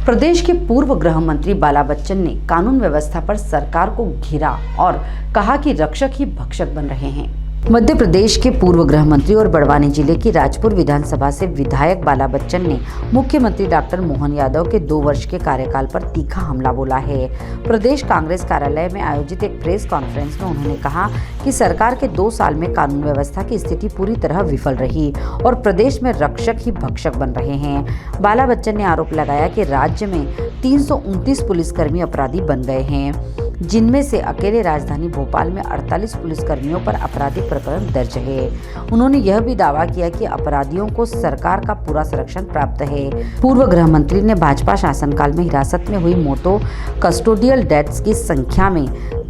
प्रदेश के पूर्व गृह मंत्री बाला बच्चन ने कानून व्यवस्था पर सरकार को घेरा और कहा कि रक्षक ही भक्षक बन रहे हैं। मध्य प्रदेश के पूर्व गृह मंत्री और बड़वानी जिले की राजपुर विधानसभा से विधायक बाला बच्चन ने मुख्यमंत्री डॉक्टर मोहन यादव के 2 वर्ष के कार्यकाल पर तीखा हमला बोला है। प्रदेश कांग्रेस कार्यालय में आयोजित एक प्रेस कॉन्फ्रेंस में उन्होंने कहा कि सरकार के 2 साल में कानून व्यवस्था की स्थिति पूरी तरह विफल रही और प्रदेश में रक्षक ही भक्षक बन रहे हैं। बाला बच्चन ने आरोप लगाया कि राज्य में 329 पुलिसकर्मी अपराधी बन गए हैं, जिनमें से अकेले राजधानी भोपाल में 48 पुलिसकर्मियों पर आपराधिक प्रकरण दर्ज है। उन्होंने यह भी दावा किया कि अपराधियों को सरकार का पूरा संरक्षण प्राप्त है। पूर्व गृह मंत्री ने भाजपा शासनकाल में हिरासत में हुई मोटो कस्टोडियल डेथ्स की संख्या में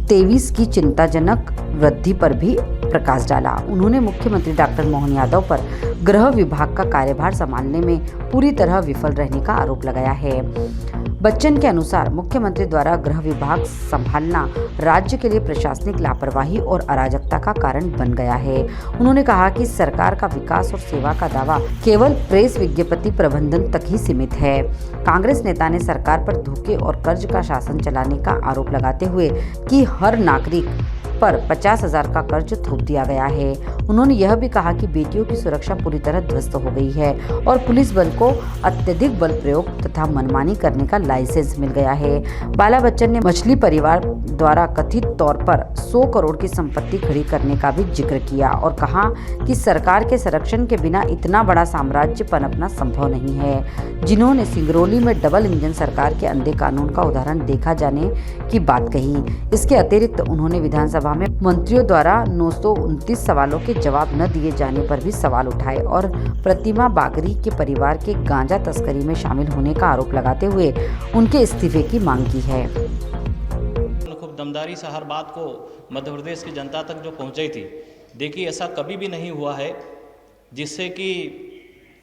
23 की चिंताजनक वृद्धि पर भी प्रकाश डाला। उन्होंने मुख्यमंत्री डॉक्टर मोहन यादव पर गृह विभाग का कार्यभार संभालने में पूरी तरह विफल रहने का आरोप लगाया है। बच्चन के अनुसार मुख्यमंत्री द्वारा गृह विभाग संभालना राज्य के लिए प्रशासनिक लापरवाही और अराजकता का कारण बन गया है। उन्होंने कहा कि सरकार का विकास और सेवा का दावा केवल प्रेस विज्ञप्ति प्रबंधन तक ही सीमित है। कांग्रेस नेता ने सरकार पर धोखे और कर्ज का शासन चलाने का आरोप लगाते हुए कि हर नागरिक पर 50,000 का कर्ज थोप दिया गया है। उन्होंने यह भी कहा कि बेटियों की सुरक्षा पूरी तरह ध्वस्त हो गई है और पुलिस बल को अत्यधिक बल प्रयोग तथा मनमानी करने का लाइसेंस मिल गया है। बाला बच्चन ने मछली परिवार द्वारा कथित तौर पर 100 करोड़ की संपत्ति खड़ी करने का भी जिक्र किया और कहा कि सरकार के संरक्षण के बिना इतना बड़ा साम्राज्य पनपना संभव नहीं है। जिन्होंने सिंगरौली में डबल इंजन सरकार के अंधे कानून का उदाहरण देखा जाने की बात कही। इसके अतिरिक्त उन्होंने विधानसभा में मंत्रियों द्वारा 929 सवालों के जवाब न दिए जाने पर भी सवाल उठाए और प्रतिमा बागरी के परिवार के गांजा तस्करी में शामिल होने का आरोप लगाते हुए उनके इस्तीफे की मांग की है। खूब दमदारी से हर बात को मध्य प्रदेश की जनता तक जो पहुंचाई थी। देखिए, ऐसा कभी भी नहीं हुआ है जिससे कि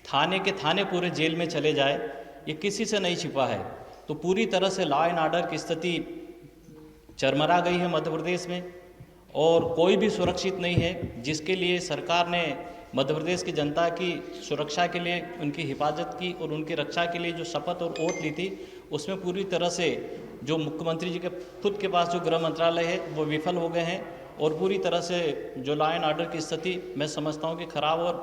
थाने के थाने पूरे जेल में चले जाए, ये किसी से नहीं छिपा है। तो पूरी तरह से लॉ एंड ऑर्डर की स्थिति चरमरा गई है मध्य प्रदेश में और कोई भी सुरक्षित नहीं है, जिसके लिए सरकार ने मध्य प्रदेश की जनता की सुरक्षा के लिए उनकी हिफाजत की और उनकी रक्षा के लिए जो शपथ और ओथ ली थी, उसमें पूरी तरह से जो मुख्यमंत्री जी के खुद के पास जो गृह मंत्रालय है वो विफल हो गए हैं और पूरी तरह से जो लॉ एंड ऑर्डर की स्थिति मैं समझता हूँ कि खराब और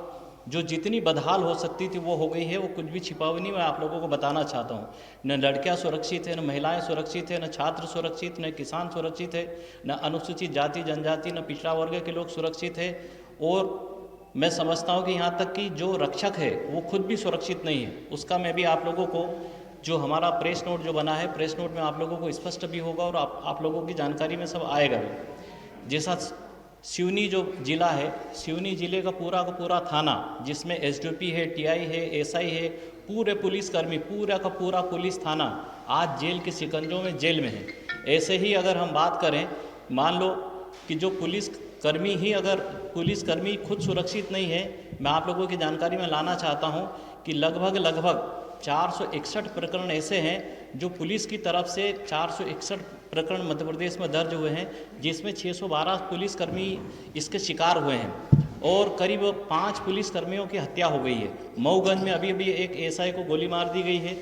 जो जितनी बदहाल हो सकती थी वो हो गई है। वो कुछ भी छिपा हुआ नहीं, मैं आप लोगों को बताना चाहता हूँ। न लड़कियाँ सुरक्षित है, न महिलाएं सुरक्षित है, न छात्र सुरक्षित, न किसान सुरक्षित है, न अनुसूचित जाति जनजाति, न पिछड़ा वर्ग के लोग सुरक्षित है। और मैं समझता हूँ कि यहाँ तक कि जो रक्षक है वो खुद भी सुरक्षित नहीं है। उसका मैं भी आप लोगों को जो हमारा प्रेस नोट जो बना है, प्रेस नोट में आप लोगों को स्पष्ट भी होगा और आप लोगों की जानकारी में सब आएगा भी। जैसा सिवनी जो जिला है, सिवनी जिले का पूरा थाना जिसमें एसडीपी है, टीआई है, एसआई है, पूरे पुलिसकर्मी पूरा का पूरा पुलिस थाना आज जेल के शिकंजों में जेल में है। ऐसे ही अगर हम बात करें, मान लो कि जो पुलिसकर्मी ही अगर पुलिसकर्मी खुद सुरक्षित नहीं है, मैं आप लोगों की जानकारी में लाना चाहता हूं कि लगभग 461 प्रकरण ऐसे हैं जो पुलिस की तरफ से 461 प्रकरण मध्य प्रदेश में दर्ज हुए हैं, जिसमें 612 पुलिसकर्मी इसके शिकार हुए हैं और करीब 5 पुलिसकर्मियों की हत्या हो गई है। मऊगंज में अभी एक एसआई को गोली मार दी गई है।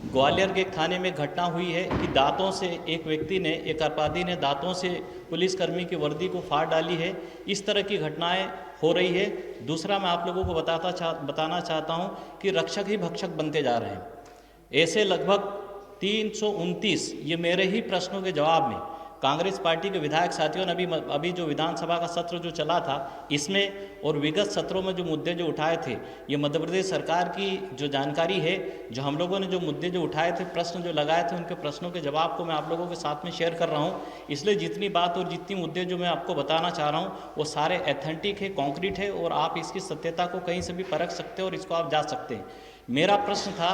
ग्वालियर के एक थाने में घटना हुई है कि दांतों से एक अपराधी ने दांतों से पुलिसकर्मी की वर्दी को फाड़ डाली है। इस तरह की घटनाएं हो रही है। दूसरा, मैं आप लोगों को बताना चाहता हूं कि रक्षक ही भक्षक बनते जा रहे हैं। ऐसे लगभग 329 ये मेरे ही प्रश्नों के जवाब में कांग्रेस पार्टी के विधायक साथियों ने अभी जो विधानसभा का सत्र जो चला था इसमें और विगत सत्रों में जो मुद्दे जो उठाए थे, ये मध्य प्रदेश सरकार की जो जानकारी है, जो हम लोगों ने जो मुद्दे जो उठाए थे, प्रश्न जो लगाए थे, उनके प्रश्नों के जवाब को मैं आप लोगों के साथ में शेयर कर रहा हूँ। इसलिए जितनी बात और जितनी मुद्दे जो मैं आपको बताना चाह रहा हूँ वो सारे एथेंटिक है, कॉन्क्रीट है और आप इसकी सत्यता को कहीं से भी परख सकते हैं और इसको आप जांच सकते हैं। मेरा प्रश्न था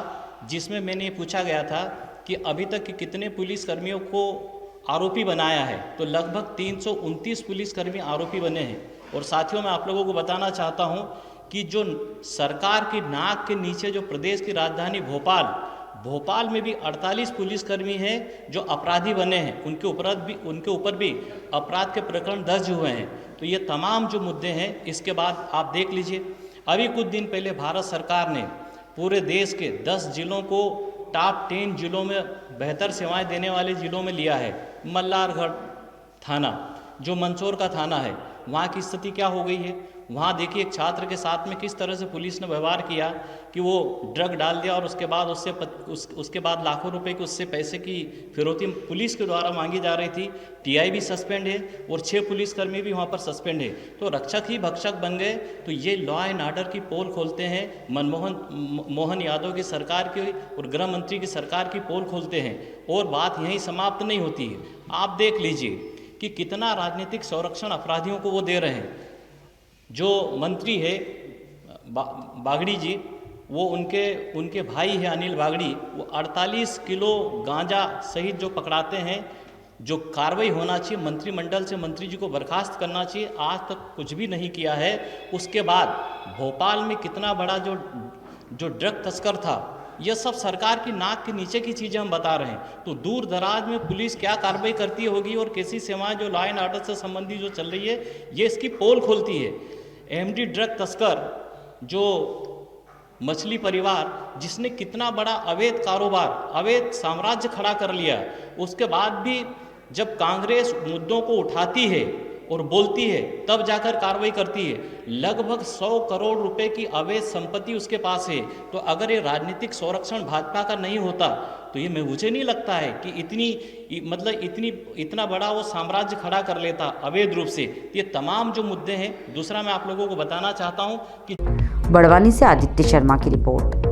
जिसमें मैंने ये पूछा गया था कि अभी तक कि कितने पुलिसकर्मियों को आरोपी बनाया है, तो लगभग 329 पुलिसकर्मी आरोपी बने हैं। और साथियों, मैं आप लोगों को बताना चाहता हूं कि जो सरकार की नाक के नीचे जो प्रदेश की राजधानी भोपाल में भी 48 पुलिसकर्मी हैं जो अपराधी बने हैं, उनके ऊपर भी अपराध के प्रकरण दर्ज हुए हैं। तो ये तमाम जो मुद्दे हैं, इसके बाद आप देख लीजिए, अभी कुछ दिन पहले भारत सरकार ने पूरे देश के 10 जिलों को टॉप 10 जिलों में बेहतर सेवाएं देने वाले जिलों में लिया है। मल्हारगढ़ थाना जो मंदसौर का थाना है, वहाँ की स्थिति क्या हो गई है। वहाँ देखिए एक छात्र के साथ में किस तरह से पुलिस ने व्यवहार किया कि वो ड्रग डाल दिया और उसके बाद लाखों रुपए की उससे पैसे की फिरौती पुलिस के द्वारा मांगी जा रही थी। टीआई भी सस्पेंड है और 6 पुलिसकर्मी भी वहाँ पर सस्पेंड है। तो रक्षक ही भक्षक बन गए। तो ये लॉ एंड ऑर्डर की पोल खोलते हैं, मनमोहन यादव की सरकार की और गृह मंत्री की सरकार की पोल खोलते हैं। और बात यहीं समाप्त नहीं होती है। आप देख लीजिए कि कितना राजनीतिक संरक्षण अपराधियों को वो दे रहे हैं। जो मंत्री है बागड़ी जी, वो उनके भाई है अनिल बागड़ी, वो 48 किलो गांजा सहित जो पकड़ाते हैं। जो कार्रवाई होना चाहिए, मंत्रिमंडल से मंत्री जी को बर्खास्त करना चाहिए, आज तक कुछ भी नहीं किया है। उसके बाद भोपाल में कितना बड़ा जो ड्रग तस्कर था, यह सब सरकार की नाक के नीचे की चीज़ें हम बता रहे हैं। तो दूर दराज में पुलिस क्या कार्रवाई करती होगी और कैसी सेवाएं जो लॉ एंड ऑर्डर से संबंधित जो चल रही है, ये इसकी पोल खोलती है। एमडी ड्रग तस्कर जो मछली परिवार, जिसने कितना बड़ा अवैध कारोबार, अवैध साम्राज्य खड़ा कर लिया, उसके बाद भी जब कांग्रेस मुद्दों को उठाती है और बोलती है तब जाकर कार्रवाई करती है। लगभग 100 करोड़ रुपए की अवैध संपत्ति उसके पास है। तो अगर ये राजनीतिक संरक्षण भाजपा का नहीं होता तो ये मुझे नहीं लगता है कि इतना बड़ा वो साम्राज्य खड़ा कर लेता अवैध रूप से। ये तमाम जो मुद्दे हैं। दूसरा मैं आप लोगों को बताना चाहता हूँ कि बड़वानी से आदित्य शर्मा की रिपोर्ट।